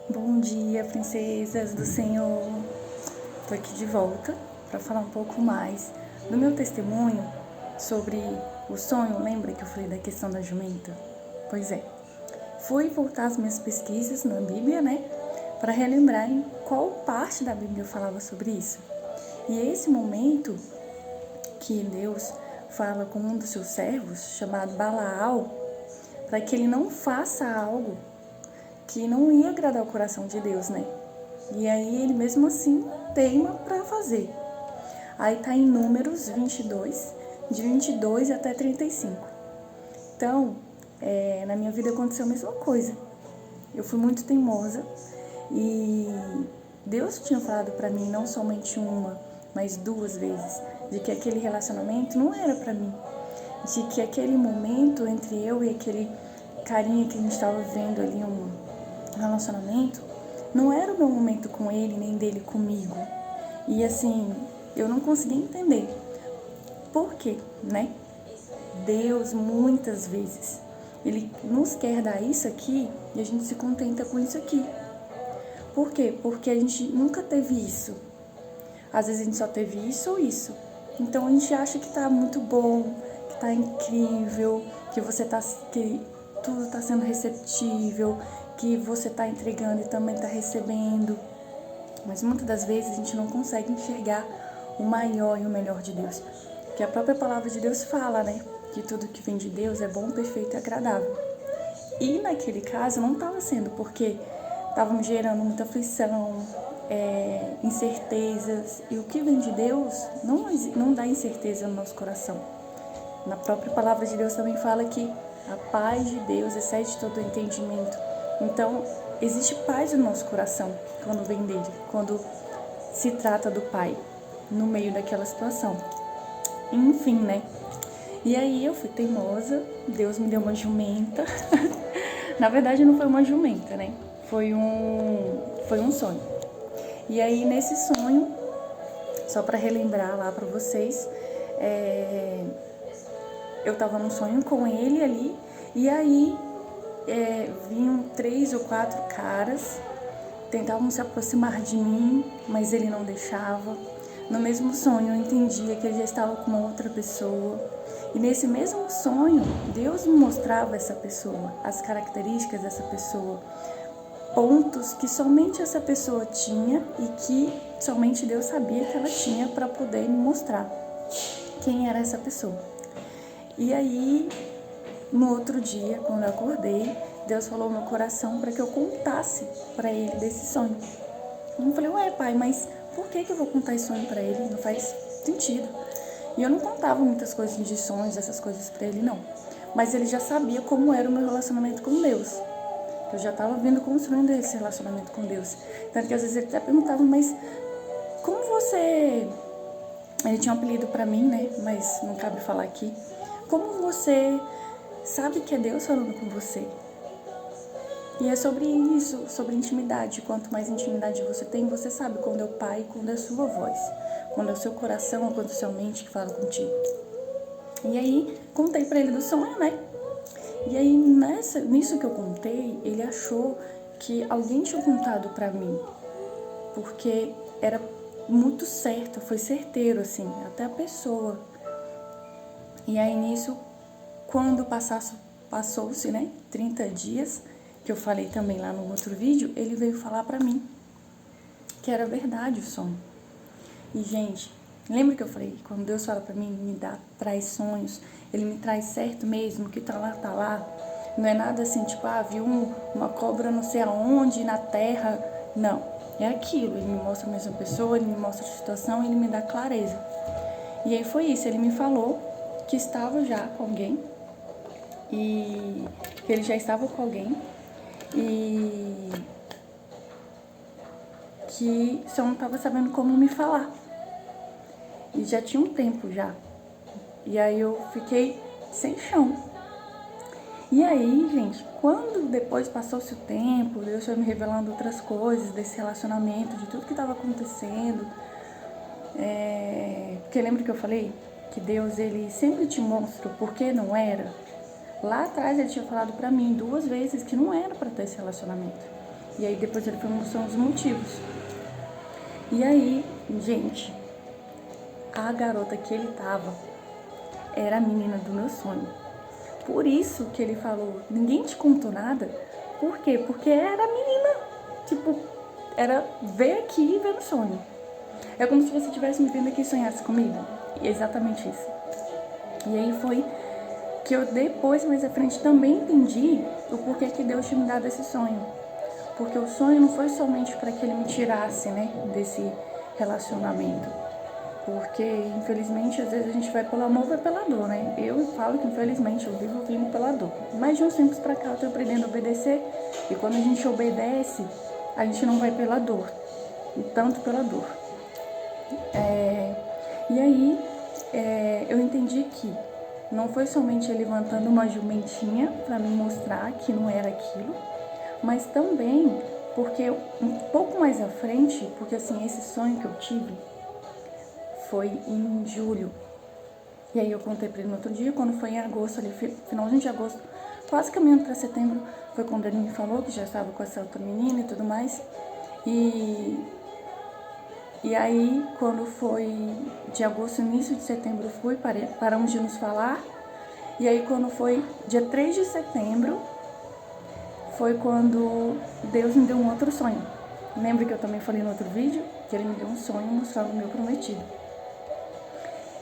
Bom dia, princesas do Senhor. Tô aqui de volta para falar um pouco mais do meu testemunho sobre o sonho. Lembra que eu falei da questão da jumenta? Pois é. Fui voltar às minhas pesquisas na Bíblia, né? Para relembrar em qual parte da Bíblia eu falava sobre isso. E é esse momento que Deus fala com um dos seus servos, chamado Balaal, para que ele não faça algo que não ia agradar o coração de Deus, né? E aí ele mesmo assim teima para fazer. Aí tá em Números 22, de 22 até 35. Então, na minha vida aconteceu a mesma coisa. Eu fui muito teimosa e Deus tinha falado para mim não somente uma, mas 2 vezes, de que aquele relacionamento não era para mim, de que aquele momento entre eu e aquele carinha que a gente estava vivendo ali, um relacionamento, não era o meu momento com ele, nem dele comigo. E assim, eu não conseguia entender por quê, né? Deus, muitas vezes, Ele nos quer dar isso aqui e a gente se contenta com isso aqui. Por quê? Porque a gente nunca teve isso. Às vezes a gente só teve isso ou isso. Então a gente acha que tá muito bom, que tá incrível, que tudo tá sendo receptível, que você tá entregando e também tá recebendo. Mas muitas das vezes a gente não consegue enxergar o maior e o melhor de Deus. Que a própria palavra de Deus fala, né? Que tudo que vem de Deus é bom, perfeito e agradável. E naquele caso não estava sendo, porque estava me gerando muita aflição, incertezas. E o que vem de Deus não dá incerteza no nosso coração. Na própria palavra de Deus também fala que a paz de Deus excede todo o entendimento. Então, existe paz no nosso coração quando vem dele, quando se trata do Pai, no meio daquela situação. Enfim, né? E aí eu fui teimosa, Deus me deu uma jumenta. Na verdade não foi uma jumenta, né? Foi um sonho. E aí nesse sonho, só para relembrar lá para vocês, eu tava num sonho com ele ali, e aí vinham 3 ou 4 caras, tentavam se aproximar de mim, mas ele não deixava. No mesmo sonho eu entendia que ele já estava com uma outra pessoa. E nesse mesmo sonho, Deus me mostrava essa pessoa, as características dessa pessoa, pontos que somente essa pessoa tinha e que somente Deus sabia que ela tinha para poder me mostrar quem era essa pessoa. E aí, no outro dia, quando eu acordei, Deus falou no meu coração para que eu contasse para ele desse sonho. Eu falei, ué pai, mas por que eu vou contar esse sonho para ele? Não faz sentido. E eu não contava muitas coisas de sonhos, essas coisas para ele, não. Mas ele já sabia como era o meu relacionamento com Deus. Eu já estava vindo construindo esse relacionamento com Deus. Tanto que às vezes ele até perguntava, mas como você... Ele tinha um apelido para mim, né? Mas não cabe falar aqui. Como você sabe que é Deus falando com você? E é sobre isso, sobre intimidade. Quanto mais intimidade você tem, você sabe quando é o Pai, quando é a sua voz. Quando é o seu coração ou quando é a sua mente que fala contigo. E aí, contei pra ele do sonho, né? E aí, nisso que eu contei, ele achou que alguém tinha contado pra mim. Porque era muito certo, foi certeiro, assim, até a pessoa. E aí, nisso, quando passou-se, né, 30 dias, que eu falei também lá no outro vídeo, ele veio falar pra mim que era verdade o sonho. E, gente, lembra que eu falei, quando Deus fala pra mim, traz sonhos, ele me traz certo mesmo, que tá lá. Não é nada assim, tipo, viu uma cobra não sei aonde, na terra. Não, é aquilo. Ele me mostra a mesma pessoa, ele me mostra a situação, ele me dá clareza. E aí foi isso, ele me falou que estava já com alguém, e que ele já estava com alguém, e que só não estava sabendo como me falar. E já tinha um tempo já. E aí eu fiquei sem chão. E aí, gente, quando depois passou-se o tempo, Deus foi me revelando outras coisas desse relacionamento, de tudo que estava acontecendo. Porque lembra que eu falei que Deus, ele sempre te mostra o porquê não era? Lá atrás ele tinha falado pra mim 2 vezes que não era pra ter esse relacionamento. E aí depois ele foi mostrando os motivos. E aí, gente, a garota que ele tava era a menina do meu sonho. Por isso que ele falou, ninguém te contou nada. Por quê? Porque era a menina. Tipo, era ver aqui e ver no sonho. É como se você estivesse me vendo aqui e sonhasse comigo. E é exatamente isso. E aí foi que eu depois, mais à frente, também entendi o porquê que Deus tinha me dado esse sonho. Porque o sonho não foi somente para que ele me tirasse, né, desse relacionamento. Porque, infelizmente, às vezes a gente vai pelo amor, vai pela dor, né? Eu falo que, infelizmente, eu vivo vindo pela dor. Mas de uns tempos pra cá eu tô aprendendo a obedecer. E quando a gente obedece, a gente não vai pela dor. E tanto pela dor. E aí, eu entendi que não foi somente ele levantando uma jumentinha para me mostrar que não era aquilo, mas também porque um pouco mais à frente, porque assim, esse sonho que eu tive foi em julho. E aí eu contei para ele no outro dia, quando foi em agosto, ali, finalzinho de agosto, quase caminhando para setembro, foi quando ele me falou que já estava com essa outra menina e tudo mais. E aí, quando foi de agosto, início de setembro, eu fui, paramos de nos falar. E aí, quando foi dia 3 de setembro, foi quando Deus me deu um outro sonho. Lembra que eu também falei no outro vídeo? Que ele me deu um sonho mostrando o meu prometido.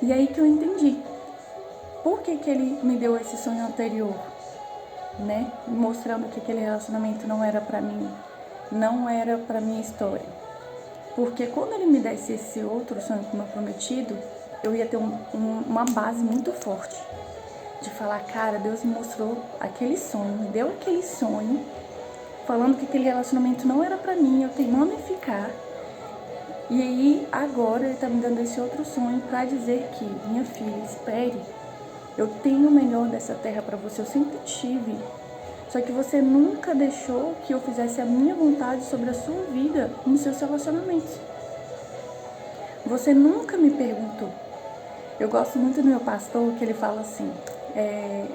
E aí que eu entendi. Por que que ele me deu esse sonho anterior? Né? Mostrando que aquele relacionamento não era pra mim. Não era pra minha história. Porque quando ele me desse esse outro sonho com o meu prometido, eu ia ter uma base muito forte. De falar, cara, Deus me mostrou aquele sonho, me deu aquele sonho, falando que aquele relacionamento não era pra mim, eu teimando em ficar. E aí, agora ele tá me dando esse outro sonho pra dizer que, minha filha, espere, eu tenho o melhor dessa terra pra você, eu sempre tive. Só que você nunca deixou que eu fizesse a minha vontade sobre a sua vida nos seus relacionamentos. Você nunca me perguntou. Eu gosto muito do meu pastor, que ele fala assim,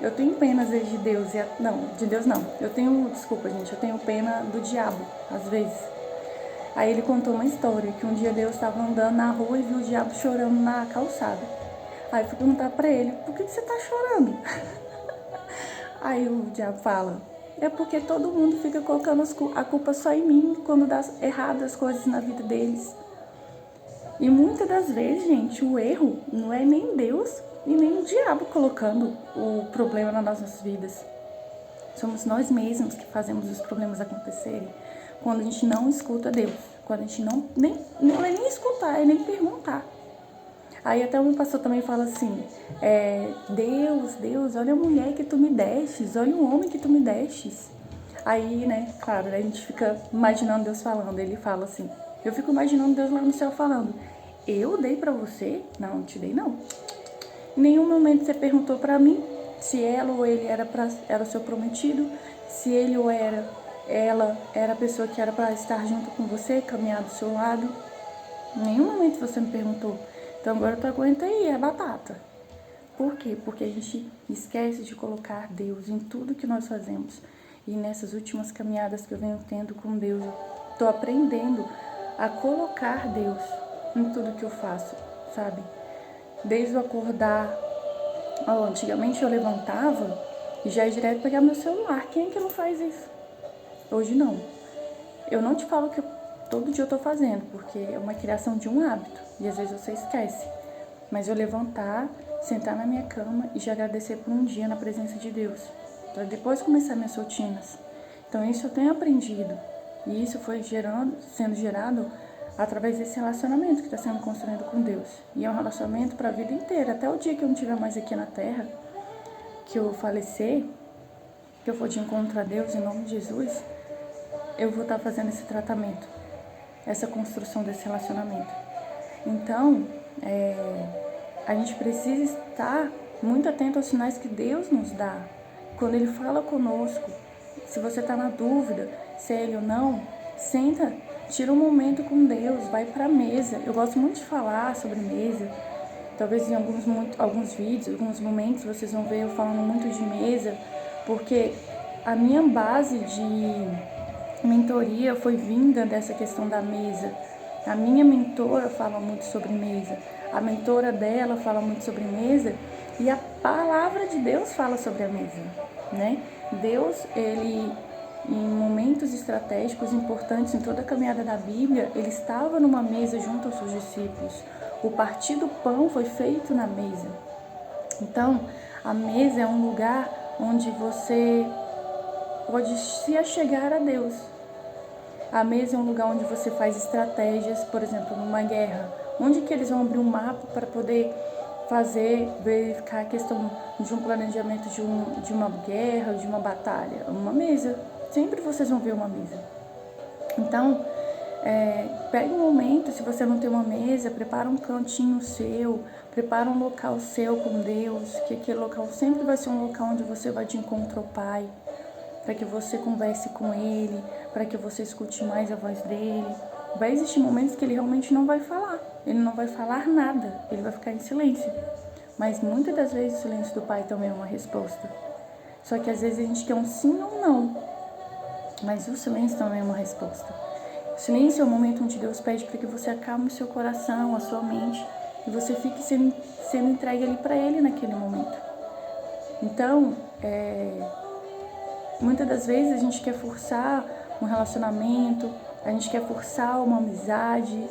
eu tenho pena às vezes de Deus, não, de Deus não, eu tenho pena do diabo, às vezes. Aí ele contou uma história, que um dia Deus estava andando na rua e viu o diabo chorando na calçada. Aí eu fui perguntar pra ele, por que você tá chorando? Aí o diabo fala, é porque todo mundo fica colocando a culpa só em mim quando dá errado as coisas na vida deles. E muitas das vezes, gente, o erro não é nem Deus e nem o diabo colocando o problema nas nossas vidas. Somos nós mesmos que fazemos os problemas acontecerem quando a gente não escuta Deus. Quando a gente não é nem escutar, é nem perguntar. Aí até o meu pastor também fala assim, Deus, olha a mulher que tu me destes, olha o homem que tu me destes. Aí, né, claro, a gente fica imaginando Deus falando, ele fala assim, eu fico imaginando Deus lá no céu falando, eu dei pra você? Não te dei não. Em nenhum momento você perguntou pra mim se ela ou ele era o seu prometido, se ele ou ela era a pessoa que era pra estar junto com você, caminhar do seu lado. Em nenhum momento você me perguntou. Então agora tu aguenta aí, é batata. Por quê? Porque a gente esquece de colocar Deus em tudo que nós fazemos. E nessas últimas caminhadas que eu venho tendo com Deus, eu tô aprendendo a colocar Deus em tudo que eu faço, sabe? Desde o acordar, antigamente eu levantava e já ia direto pegar meu celular. Quem é que não faz isso? Hoje não. Eu não te falo que todo dia eu tô fazendo, porque é uma criação de um hábito e às vezes você esquece. Mas eu levantar, sentar na minha cama e já agradecer por um dia na presença de Deus, para depois começar minhas rotinas. Então isso eu tenho aprendido e isso foi sendo gerado através desse relacionamento que está sendo construído com Deus. E é um relacionamento para a vida inteira, até o dia que eu não estiver mais aqui na Terra, que eu falecer, que eu for de encontro a Deus em nome de Jesus, eu vou estar fazendo esse tratamento, essa construção desse relacionamento. Então, a gente precisa estar muito atento aos sinais que Deus nos dá. Quando Ele fala conosco, se você está na dúvida se é Ele ou não, senta, tira um momento com Deus, vai para a mesa. Eu gosto muito de falar sobre mesa. Talvez em alguns vídeos, alguns momentos, vocês vão ver eu falando muito de mesa, porque a minha base mentoria foi vinda dessa questão da mesa. A minha mentora fala muito sobre mesa, a mentora dela fala muito sobre mesa, e a palavra de Deus fala sobre a mesa, né? Deus, ele, em momentos estratégicos importantes em toda a caminhada da Bíblia, ele estava numa mesa junto aos seus discípulos. O partir do pão foi feito na mesa. Então, a mesa é um lugar onde você pode se achegar a Deus. A mesa é um lugar onde você faz estratégias, por exemplo, numa guerra. Onde que eles vão abrir um mapa para poder verificar a questão de um planejamento de uma guerra, de uma batalha? Uma mesa. Sempre vocês vão ver uma mesa. Então, pegue um momento, se você não tem uma mesa, prepara um cantinho seu, prepara um local seu com Deus, que aquele local sempre vai ser um local onde você vai de encontro ao Pai, para que você converse com Ele, para que você escute mais a voz dEle. Vai existir momentos que Ele realmente não vai falar, Ele não vai falar nada, Ele vai ficar em silêncio. Mas muitas das vezes o silêncio do Pai também é uma resposta. Só que às vezes a gente quer um sim ou não, mas o silêncio também é uma resposta. O silêncio é o momento onde Deus pede para que você acalme o seu coração, a sua mente, e você fique sendo entregue ali para Ele naquele momento. Então, muitas das vezes a gente quer forçar um relacionamento, a gente quer forçar uma amizade,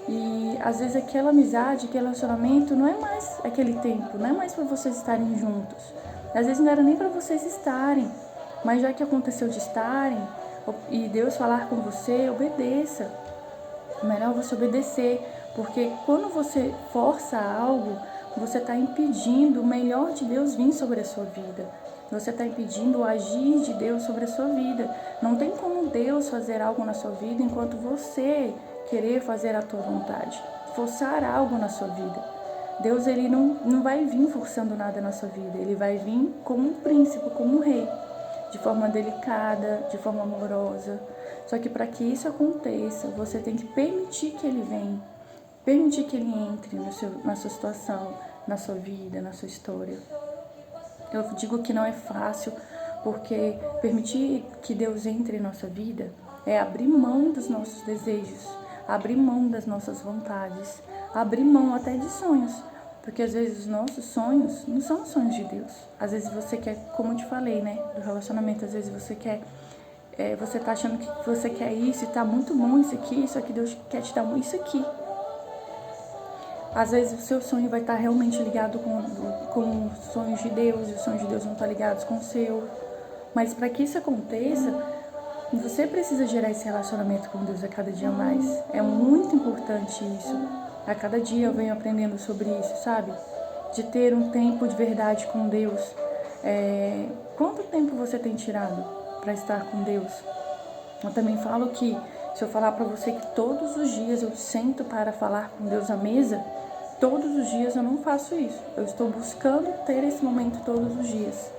e às vezes aquela amizade, aquele relacionamento não é mais aquele tempo, não é mais para vocês estarem juntos. Às vezes não era nem para vocês estarem, mas já que aconteceu de estarem, e Deus falar com você, obedeça. É melhor você obedecer, porque quando você força algo, você está impedindo o melhor de Deus vir sobre a sua vida. Você está impedindo o agir de Deus sobre a sua vida. Não tem como Deus fazer algo na sua vida enquanto você querer fazer a tua vontade, forçar algo na sua vida. Deus, ele não vai vir forçando nada na sua vida, ele vai vir como um príncipe, como um rei, de forma delicada, de forma amorosa. Só que para que isso aconteça, você tem que permitir que ele venha, permitir que ele entre na sua situação, na sua vida, na sua história. Eu digo que não é fácil, porque permitir que Deus entre em nossa vida é abrir mão dos nossos desejos, abrir mão das nossas vontades, abrir mão até de sonhos. Porque às vezes os nossos sonhos não são os sonhos de Deus. Às vezes você quer, como eu te falei, né, do relacionamento, às vezes você quer, você tá achando que você quer isso e tá muito bom isso aqui Deus quer te dar isso aqui. Às vezes o seu sonho vai estar realmente ligado com os sonhos de Deus, e os sonhos de Deus não estão ligados com o seu. Mas para que isso aconteça, você precisa gerar esse relacionamento com Deus a cada dia mais. É muito importante isso. A cada dia eu venho aprendendo sobre isso, sabe? De ter um tempo de verdade com Deus. Quanto tempo você tem tirado para estar com Deus? Eu também falo que, se eu falar para você que todos os dias eu sento para falar com Deus à mesa, todos os dias eu não faço isso. Eu estou buscando ter esse momento todos os dias.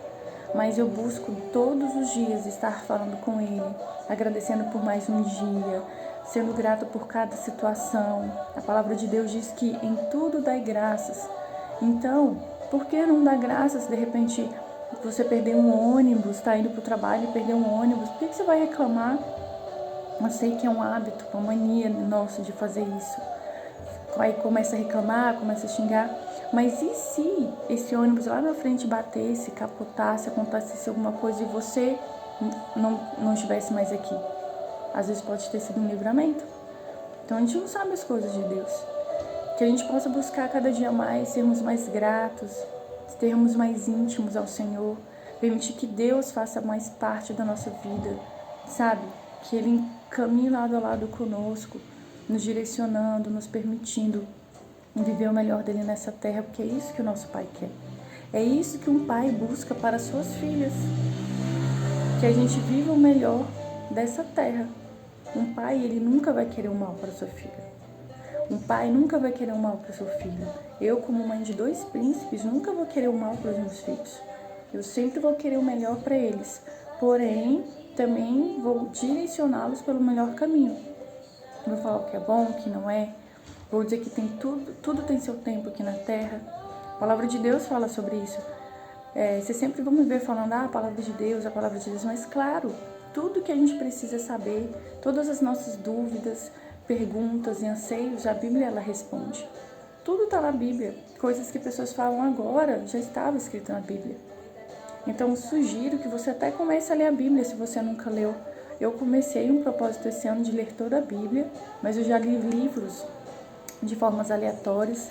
Mas eu busco todos os dias estar falando com Ele, agradecendo por mais um dia, sendo grato por cada situação. A palavra de Deus diz que em tudo dai graças. Então, por que não dar graças? De repente, você perdeu um ônibus, está indo para o trabalho e perdeu um ônibus, por que você vai reclamar? Eu sei que é um hábito, uma mania nossa de fazer isso. Aí começa a reclamar, começa a xingar. Mas e se esse ônibus lá na frente batesse, capotasse, acontecesse alguma coisa e você não estivesse mais aqui? Às vezes pode ter sido um livramento. Então a gente não sabe as coisas de Deus. Que a gente possa buscar cada dia mais, sermos mais gratos, termos mais íntimos ao Senhor, permitir que Deus faça mais parte da nossa vida, sabe? Que Ele caminhe lado a lado conosco, nos direcionando, nos permitindo viver o melhor dele nessa terra, porque é isso que o nosso Pai quer. É isso que um pai busca para suas filhas, que a gente viva o melhor dessa terra. Um pai, ele nunca vai querer o mal para sua filha. Um pai nunca vai querer o mal para o seu filho. Eu, como mãe de 2 príncipes, nunca vou querer o mal para os meus filhos. Eu sempre vou querer o melhor para eles. Porém, também vou direcioná-los pelo melhor caminho. Vou falar o que é bom, o que não é. Vou dizer que tem tudo tem seu tempo aqui na terra. A palavra de Deus fala sobre isso. Vocês sempre vão me ver falando, a palavra de Deus, mas claro, tudo que a gente precisa saber, todas as nossas dúvidas, perguntas e anseios, a Bíblia ela responde. Tudo está na Bíblia. Coisas que pessoas falam agora já estava escrito na Bíblia. Então, eu sugiro que você até comece a ler a Bíblia se você nunca leu. Eu comecei um propósito esse ano de ler toda a Bíblia, mas eu já li livros de formas aleatórias.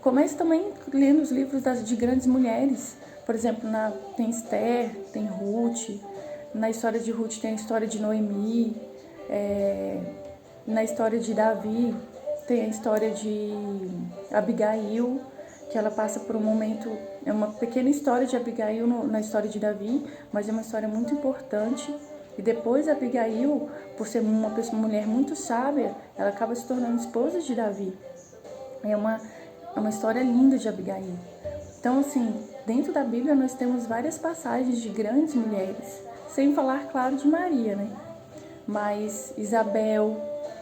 Comece também lendo os livros de grandes mulheres. Por exemplo, tem Esther, tem Ruth. Na história de Ruth tem a história de Noemi. Na história de Davi tem a história de Abigail, que ela passa por um momento... É uma pequena história de Abigail na história de Davi, mas é uma história muito importante. E depois Abigail, por ser uma mulher muito sábia, ela acaba se tornando esposa de Davi. É uma história linda de Abigail. Então, assim, dentro da Bíblia nós temos várias passagens de grandes mulheres, sem falar, claro, de Maria, né? Mas Isabel.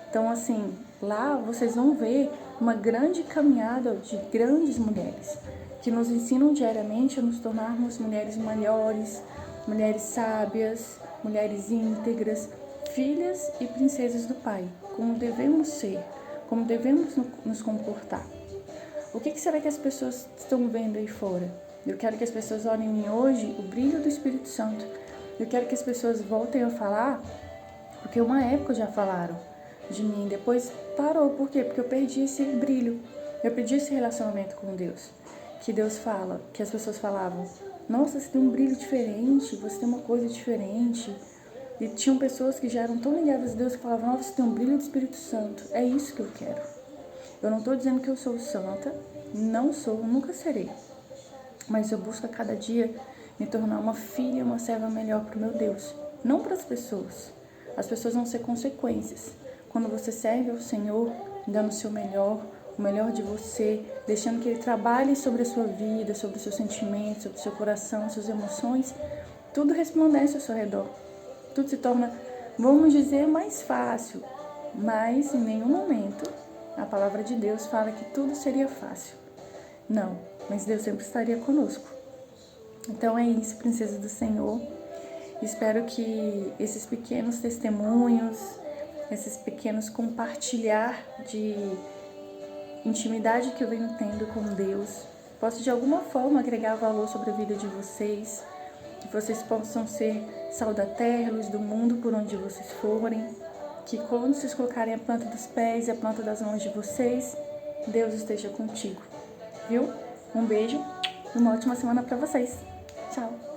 Então, assim, lá vocês vão ver uma grande caminhada de grandes mulheres, que nos ensinam diariamente a nos tornarmos mulheres melhores, mulheres sábias, mulheres íntegras, filhas e princesas do Pai, como devemos ser, como devemos nos comportar. O que será que as pessoas estão vendo aí fora? Eu quero que as pessoas olhem em mim hoje o brilho do Espírito Santo. Eu quero que as pessoas voltem a falar, porque uma época já falaram de mim, depois parou. Por quê? Porque eu perdi esse brilho, eu perdi esse relacionamento com Deus. Que Deus fala, que as pessoas falavam, nossa, você tem um brilho diferente, você tem uma coisa diferente. E tinham pessoas que já eram tão ligadas a Deus que falavam, nossa, você tem um brilho do Espírito Santo. É isso que eu quero. Eu não estou dizendo que eu sou santa, não sou, nunca serei. Mas eu busco a cada dia me tornar uma filha, uma serva melhor para o meu Deus. Não para as pessoas. As pessoas vão ser consequências. Quando você serve ao Senhor, dando o seu melhor, o melhor de você, deixando que Ele trabalhe sobre a sua vida, sobre os seus sentimentos, sobre o seu coração, suas emoções, tudo resplandece ao seu redor. Tudo se torna, vamos dizer, mais fácil. Mas em nenhum momento a palavra de Deus fala que tudo seria fácil. Não, mas Deus sempre estaria conosco. Então é isso, princesa do Senhor. Espero que esses pequenos testemunhos, esses pequenos compartilhar de intimidade que eu venho tendo com Deus, possa de alguma forma agregar valor sobre a vida de vocês, que vocês possam ser sal da terra, luz do mundo por onde vocês forem, que quando vocês colocarem a planta dos pés e a planta das mãos de vocês, Deus esteja contigo, viu? Um beijo e uma ótima semana para vocês. Tchau!